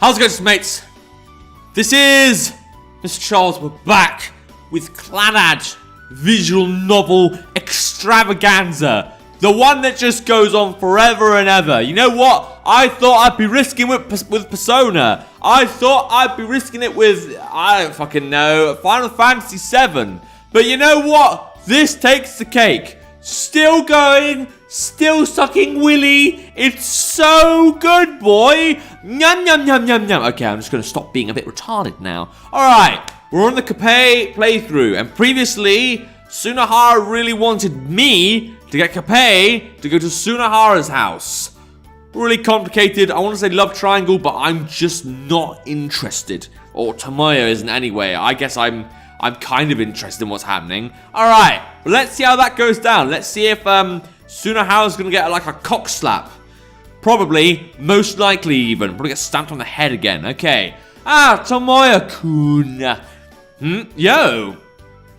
How's it going, mates? This is Mrjacharles. We're back with Clannad visual novel extravaganza. The one that just goes on forever and ever. You know what? I thought I'd be risking with Persona. I thought I'd be risking it with, I don't fucking know, Final Fantasy VII. But you know what? This takes the cake. Still going, still sucking willy. It's so good, boy. Yum, yum, yum, yum, yum. Okay, I'm just going to stop being a bit retarded now. Alright, we're on the Capet playthrough. And previously, Sunohara really wanted me to get Capet to go to Sunohara's house. Really complicated. I want to say love triangle, but I'm just not interested. Or Tomoya isn't anyway. I guess I'm kind of interested in what's happening. Alright, well, let's see how that goes down. Let's see if Sunohara's going to get like a cock slap. Probably, most likely even. Probably get stamped on the head again. Okay. Tomoya-kun. Yo.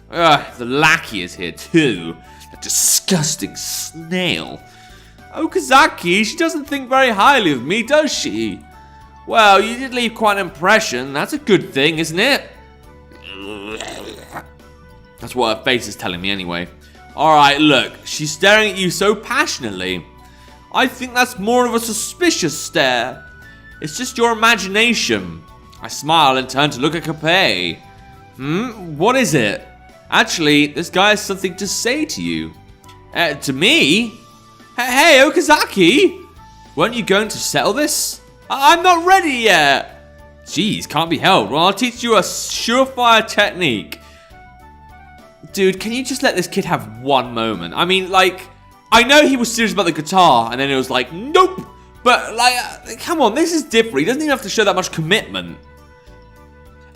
The lackey is here too. That disgusting snail. Okazaki, she doesn't think very highly of me, does she? Well, you did leave quite an impression. That's a good thing, isn't it? That's what her face is telling me anyway. Alright, look. She's staring at you so passionately. I think that's more of a suspicious stare. It's just your imagination. I smile and turn to look at Capet. What is it? Actually, this guy has something to say to you. To me? Hey, Okazaki! Weren't you going to settle this? I'm not ready yet! Jeez, can't be helped. Well, I'll teach you a surefire technique. Dude, can you just let this kid have one moment? I mean, like, I know he was serious about the guitar, and then it was like, nope! But, like, come on, this is different. He doesn't even have to show that much commitment.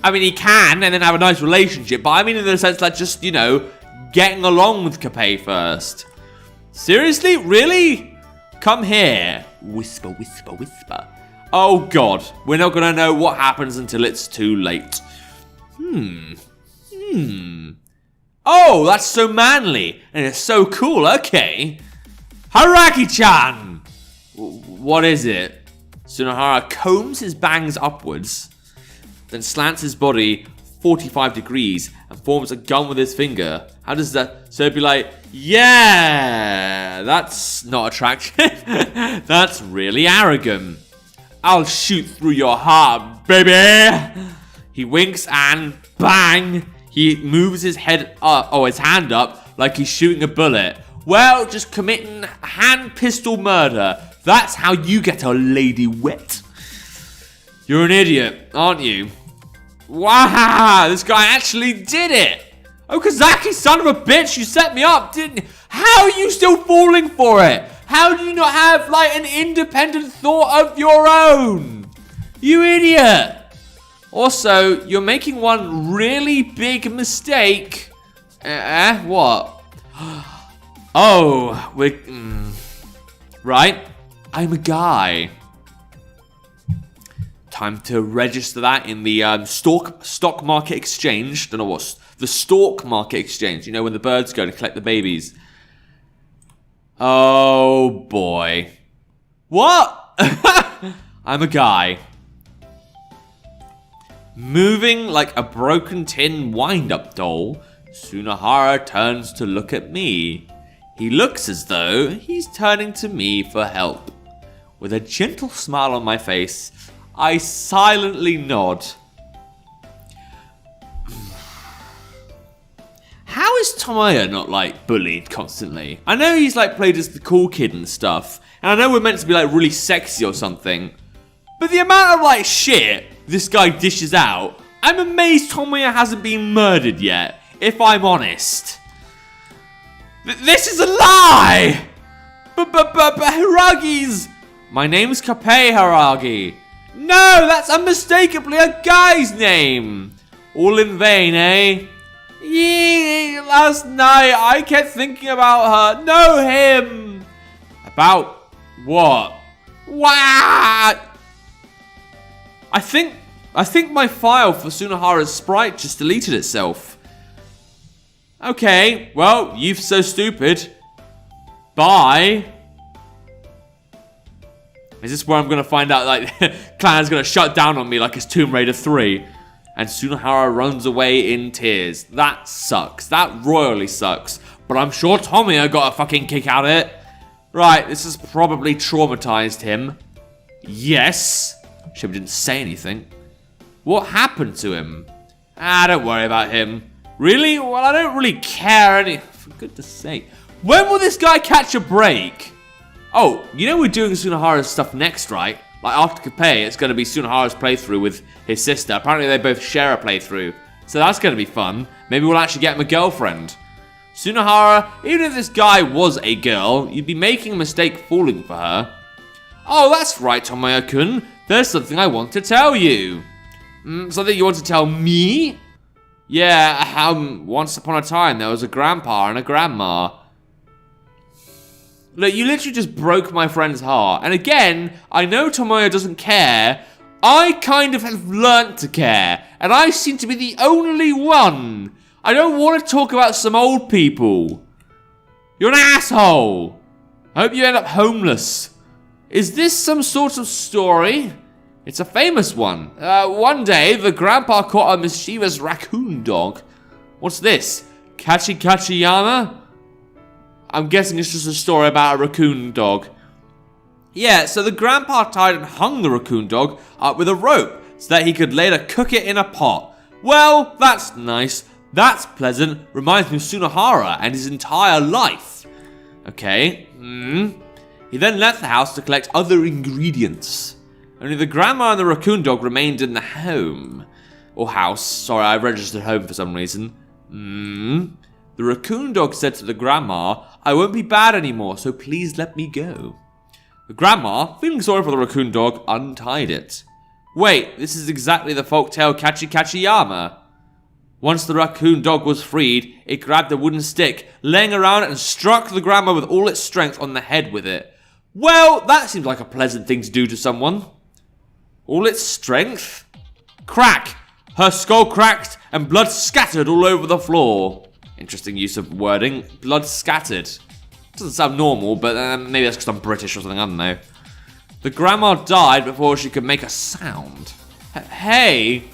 I mean, he can, and then have a nice relationship, but I mean in the sense that just, you know, getting along with Capet first. Seriously? Really? Come here. Whisper, whisper, whisper. Oh, God. We're not going to know what happens until it's too late. Oh, that's so manly. And it's so cool. Okay. Hiiragi-chan! What is it? Sunohara combs his bangs upwards, then slants his body 45 degrees and forms a gun with his finger. How does that? So it'd be like, yeah, that's not attractive. That's really arrogant. I'll shoot through your heart, baby. He winks and bang. He moves his head up, his hand up like he's shooting a bullet. Well, just committing hand pistol murder. That's how you get a lady wet. You're an idiot, aren't you? Wow, this guy actually did it. Okazaki, son of a bitch, you set me up, didn't you? How are you still falling for it? How do you not have, like, an independent thought of your own? You idiot. Also, you're making one really big mistake. What? Oh, we're... right. I'm a guy. Time to register that in the stock market exchange. Don't know what's the stock market exchange. You know, when the birds go to collect the babies. Oh boy. What? I'm a guy. Moving like a broken tin wind-up doll, Sunohara turns to look at me. He looks as though he's turning to me for help. With a gentle smile on my face, I silently nod. How is Tomoya not, like, bullied constantly? I know he's, like, played as the cool kid and stuff, and I know we're meant to be, like, really sexy or something, but the amount of, like, shit this guy dishes out, I'm amazed Tomoya hasn't been murdered yet, if I'm honest. This is a lie! But Hiiragi's... My name's Capet, Hiiragi. No, that's unmistakably a guy's name. All in vain, eh? Yeah, last night I kept thinking about her. No, him. About what? What? I think my file for Sunohara's sprite just deleted itself. Okay, well, you've so stupid. Bye. Is this where I'm going to find out, like, Clannad's going to shut down on me like it's Tomb Raider 3? And Sunahara runs away in tears. That sucks. That royally sucks. But I'm sure Tomoya got a fucking kick out of it. Right, this has probably traumatized him. Yes. Shib didn't say anything. What happened to him? Don't worry about him. Really? Well, I don't really care for goodness sake. When will this guy catch a break? Oh, you know we're doing Sunahara's stuff next, right? Like after Kappei, it's going to be Sunahara's playthrough with his sister. Apparently they both share a playthrough. So that's going to be fun. Maybe we'll actually get him a girlfriend. Sunahara, even if this guy was a girl, you'd be making a mistake falling for her. Oh, that's right, Tomoya-kun. There's something I want to tell you. Something you want to tell me? Yeah, once upon a time there was a grandpa and a grandma. Look, you literally just broke my friend's heart. And again, I know Tomoya doesn't care. I kind of have learnt to care. And I seem to be the only one. I don't want to talk about some old people. You're an asshole. I hope you end up homeless. Is this some sort of story? It's a famous one. One day, the grandpa caught a mischievous raccoon dog. What's this? Kachikachiyama? I'm guessing it's just a story about a raccoon dog. Yeah, so the grandpa tied and hung the raccoon dog up with a rope so that he could later cook it in a pot. Well, that's nice. That's pleasant. Reminds me of Sunahara and his entire life. Okay. He then left the house to collect other ingredients. Only the grandma and the raccoon dog remained in the home. Or house. Sorry, I registered home for some reason. The raccoon dog said to the grandma, I won't be bad anymore, so please let me go. The grandma, feeling sorry for the raccoon dog, untied it. Wait, this is exactly the folktale Kachikachiyama. Once the raccoon dog was freed, it grabbed a wooden stick, laying around and struck the grandma with all its strength on the head with it. Well, that seems like a pleasant thing to do to someone. All its strength? Crack! Her skull cracked and blood scattered all over the floor. Interesting use of wording. Blood scattered. Doesn't sound normal, but maybe that's because I'm British or something, I don't know. The grandma died before she could make a sound. Hey!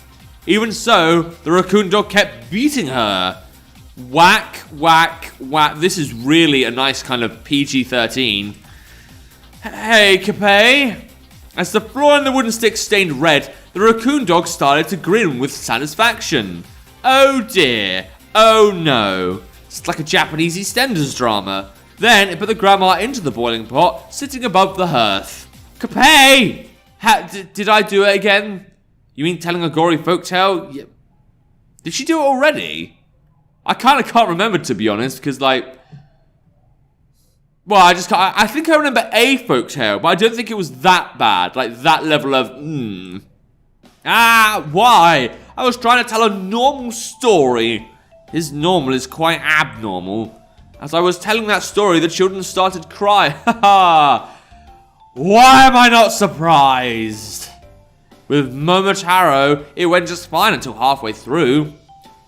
Even so, the raccoon dog kept beating her. Whack, whack, whack. This is really a nice kind of PG-13. Hey, Kappei. As the floor and the wooden stick stained red, the raccoon dog started to grin with satisfaction. Oh dear. Oh no. It's like a Japanese EastEnders drama. Then it put the grandma into the boiling pot, sitting above the hearth. Kappei! Did I do it again? You mean telling a gory folktale? Yeah. Did she do it already? I kind of can't remember, to be honest, because like... Well, I think I remember a folktale, but I don't think it was that bad. Like, that level of, why? I was trying to tell a normal story. His normal is quite abnormal. As I was telling that story, the children started crying. Why am I not surprised? With Mrjacharles, it went just fine until halfway through.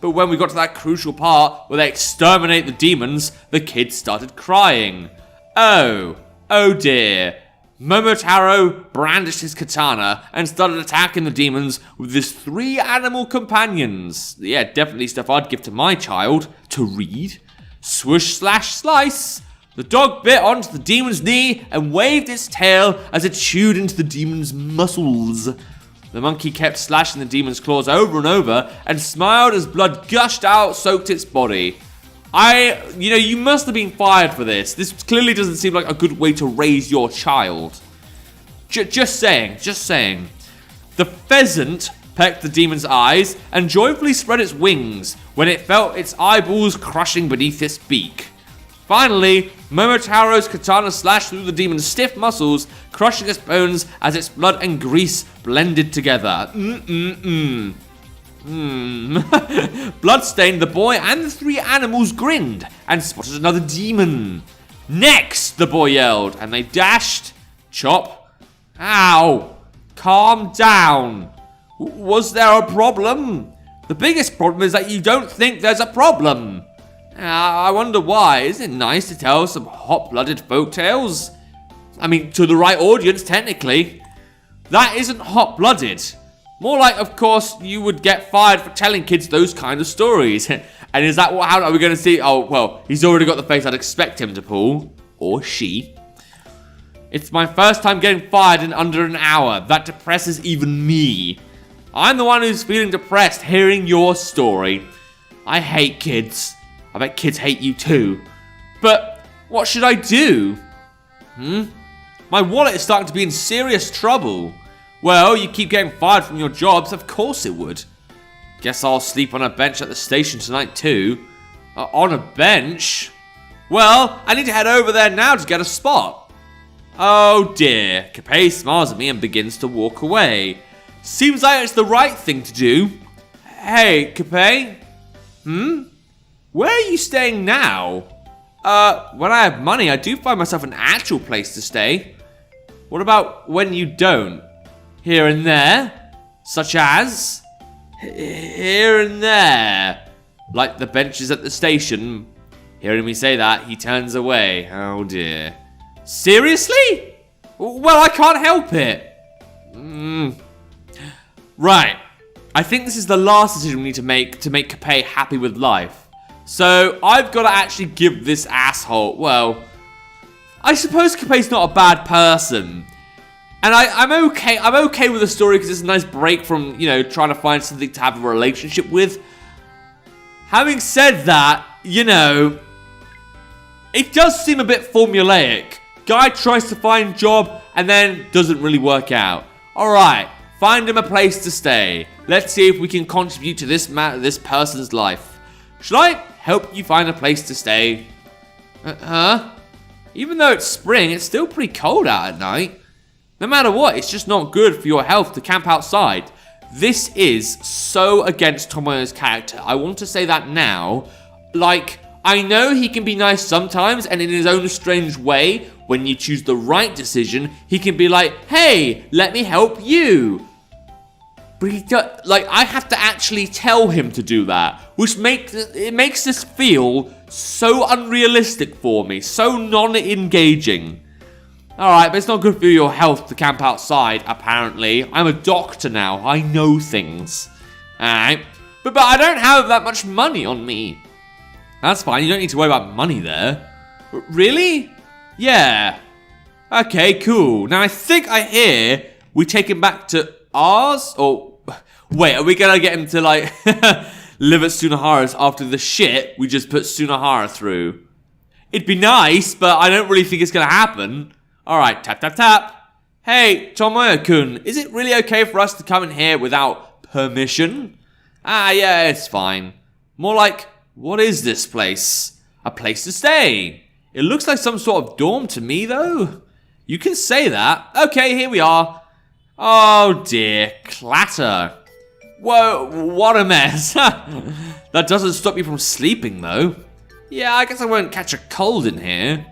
But when we got to that crucial part where they exterminate the demons, the kids started crying. Oh dear. Mrjacharles brandished his katana and started attacking the demons with his 3 animal companions. Yeah, definitely stuff I'd give to my child to read. Swoosh slash slice. The dog bit onto the demon's knee and waved its tail as it chewed into the demon's muscles. The monkey kept slashing the demon's claws over and over and smiled as blood gushed out, soaked its body. You must have been fired for this. This clearly doesn't seem like a good way to raise your child. Just saying. The pheasant pecked the demon's eyes and joyfully spread its wings when it felt its eyeballs crushing beneath its beak. Finally, Mrjacharles' katana slashed through the demon's stiff muscles, crushing its bones as its blood and grease blended together. Bloodstained, the boy and the 3 animals grinned and spotted another demon. Next, the boy yelled, and they dashed. Chop. Ow. Calm down. Was there a problem? The biggest problem is that you don't think there's a problem. I wonder why. Isn't it nice to tell some hot-blooded folktales? I mean, to the right audience, technically. That isn't hot-blooded. More like, of course, you would get fired for telling kids those kind of stories. And is that how are we going to see? Oh, well, he's already got the face I'd expect him to pull. Or she. It's my first time getting fired in under an hour. That depresses even me. I'm the one who's feeling depressed hearing your story. I hate kids. I bet kids hate you too. But what should I do? My wallet is starting to be in serious trouble. Well, you keep getting fired from your jobs, of course it would. Guess I'll sleep on a bench at the station tonight too. On a bench? Well, I need to head over there now to get a spot. Oh dear. Capet smiles at me and begins to walk away. Seems like it's the right thing to do. Hey, Capet? Where are you staying now? When I have money, I do find myself an actual place to stay. What about when you don't? Here and there? Such as? Here and there. Like the benches at the station. Hearing me say that, he turns away. Oh dear. Seriously? Well, I can't help it. Right. I think this is the last decision we need to make Capet happy with life. So, I've got to actually give this asshole, well, I suppose Capet's not a bad person. And I'm okay with the story because it's a nice break from, trying to find something to have a relationship with. Having said that, it does seem a bit formulaic. Guy tries to find job and then doesn't really work out. Alright, find him a place to stay. Let's see if we can contribute to this person's life. Should I help you find a place to stay? Even though it's spring, it's still pretty cold out at night. No matter what, it's just not good for your health to camp outside. This is so against Tomoyo's character. I want to say that now. Like, I know he can be nice sometimes, and in his own strange way, when you choose the right decision, he can be like, hey, let me help you. But I have to actually tell him to do that, which makes this feel so unrealistic for me, so non-engaging. Alright, but it's not good for your health to camp outside, apparently. I'm a doctor now, I know things. Alright, but I don't have that much money on me. That's fine, you don't need to worry about money there. Really? Yeah. Okay, cool. Now I think I hear we take him back to ours? Or, wait, are we gonna get him to, live at Sunahara's after the shit we just put Sunahara through? It'd be nice, but I don't really think it's gonna happen. Alright, tap, tap, tap. Hey, Tomoyo-kun, is it really okay for us to come in here without permission? Yeah, it's fine. More like, what is this place? A place to stay. It looks like some sort of dorm to me, though. You can say that. Okay, here we are. Oh dear, clatter. Whoa, what a mess. That doesn't stop you from sleeping, though. Yeah, I guess I won't catch a cold in here.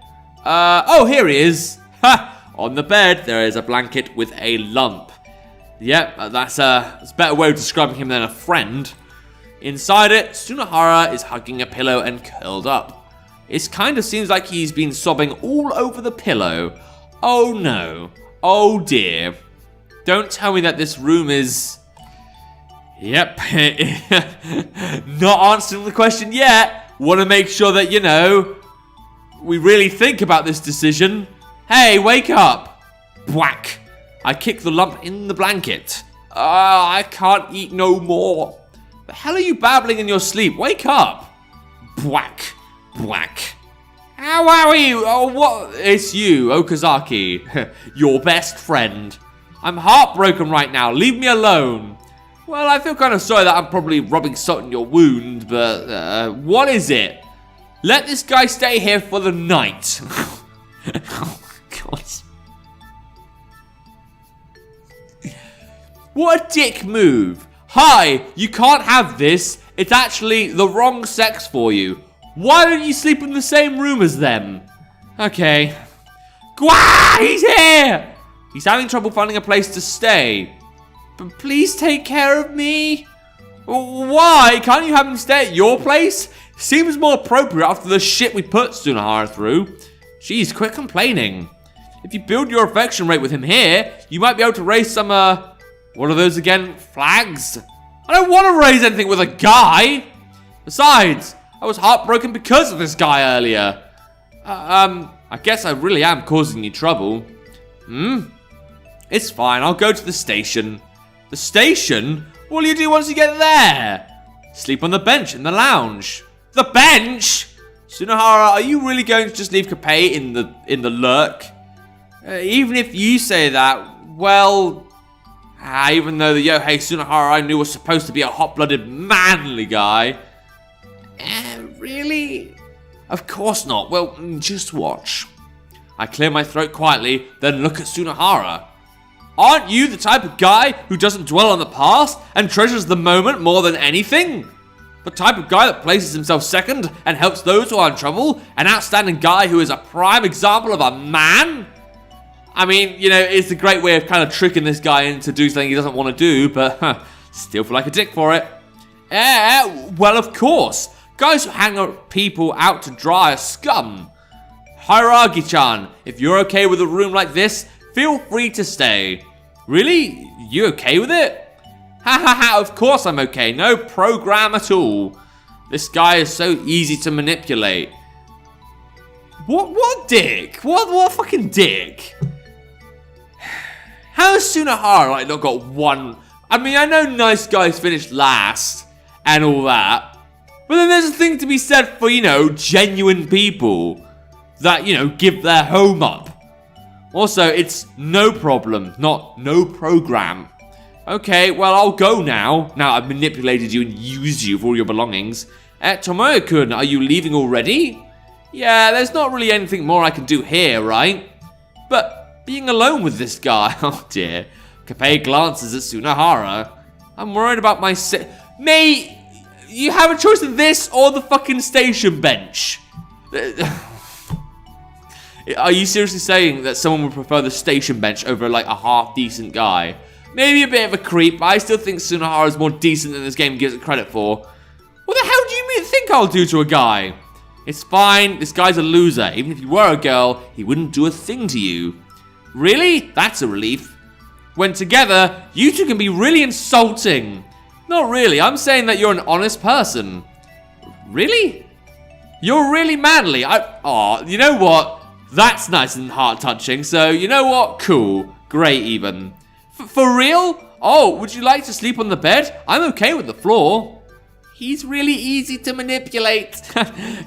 Oh, here he is. Ha! On the bed, there is a blanket with a lump. Yep, that's a better way of describing him than a friend. Inside it, Sunahara is hugging a pillow and curled up. It kind of seems like he's been sobbing all over the pillow. Oh no. Oh dear. Don't tell me that this room is... Yep. Not answering the question yet. Want to make sure that, we really think about this decision. Hey, wake up. Whack. I kick the lump in the blanket. I can't eat no more. The hell are you babbling in your sleep? Wake up. Whack. Whack. How are you? Oh, what? It's you, Okazaki. Your best friend. I'm heartbroken right now. Leave me alone. Well, I feel kind of sorry that I'm probably rubbing salt in your wound, but what is it? Let this guy stay here for the night. Oh, God. What a dick move. Hi, you can't have this. It's actually the wrong sex for you. Why don't you sleep in the same room as them? Okay. Gwa! He's here! He's having trouble finding a place to stay. But please take care of me. Why? Can't you have him stay at your place? Seems more appropriate after the shit we put Sunahara through. Jeez, quit complaining. If you build your affection rate with him here, you might be able to raise some, what are those again? Flags? I don't want to raise anything with a guy. Besides, I was heartbroken because of this guy earlier. I guess I really am causing you trouble. It's fine, I'll go to the station. The station? What will you do once you get there? Sleep on the bench in the lounge. The bench? Sunahara, are you really going to just leave Capay in the lurk? Even if you say that, well... even though the Yohei Sunahara I knew was supposed to be a hot-blooded, manly guy. Really? Of course not. Well, just watch. I clear my throat quietly, then look at Sunahara. Aren't you the type of guy who doesn't dwell on the past and treasures the moment more than anything? The type of guy that places himself second and helps those who are in trouble? An outstanding guy who is a prime example of a man? I mean, you know, it's a great way of kind of tricking this guy into doing something he doesn't want to do, but still feel like a dick for it. Well, of course. Guys who hang people out to dry are scum. Hiiragi-chan, if you're okay with a room like this, feel free to stay. Really? You okay with it? Ha, of course I'm okay. No program at all. This guy is so easy to manipulate. What dick? What fucking dick? How has Sunahara not got one? I mean, I know nice guys finish last and all that. But then there's a thing to be said for, you know, genuine people that, you know, give their home up. Also, it's no problem, not no program. Okay, well, I'll go now. Now I've manipulated you and used you for all your belongings. Tomoyo-kun, are you leaving already? Yeah, there's not really anything more I can do here, right? But being alone with this guy, oh dear. Capay glances at Sunahara. I'm worried about my Mate, you have a choice of this or the fucking station bench. Are you seriously saying that someone would prefer the station bench over like a half-decent guy? Maybe a bit of a creep, but I still think Sunahara is more decent than this game gives it credit for. What the hell do you think I'll do to a guy? It's fine, this guy's a loser. Even if you were a girl, he wouldn't do a thing to you. Really? That's a relief. When together, you two can be really insulting. Not really, I'm saying that you're an honest person. Really? You're really manly. Aw, you know what? That's nice and heart-touching, so you know what? Cool. Great even. For real? Oh, would you like to sleep on the bed? I'm okay with the floor. He's really easy to manipulate.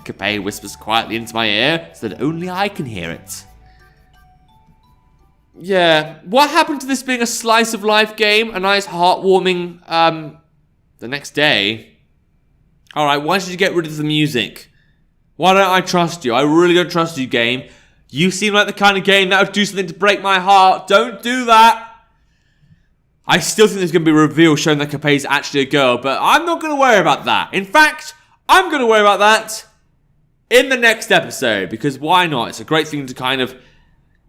Capay whispers quietly into my ear so that only I can hear it. Yeah, what happened to this being a slice of life game? A nice heartwarming, the next day? Alright, why should you get rid of the music? Why don't I trust you? I really don't trust you, game. You seem like the kind of game that would do something to break my heart. Don't do that. I still think there's going to be a reveal showing that Capay is actually a girl, but I'm not going to worry about that. In fact, I'm going to worry about that in the next episode, because why not? It's a great thing to kind of,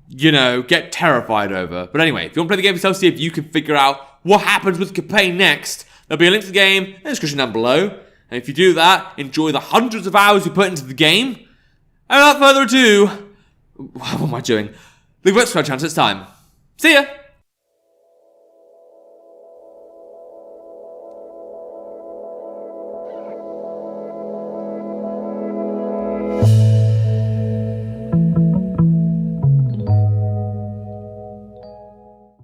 you know, get terrified over. But anyway, if you want to play the game yourself, see if you can figure out what happens with Capay next, there'll be a link to the game in the description down below. And if you do that, enjoy the hundreds of hours you put into the game. And without further ado, what am I doing? Leave a subscribe channel, it's time. See ya!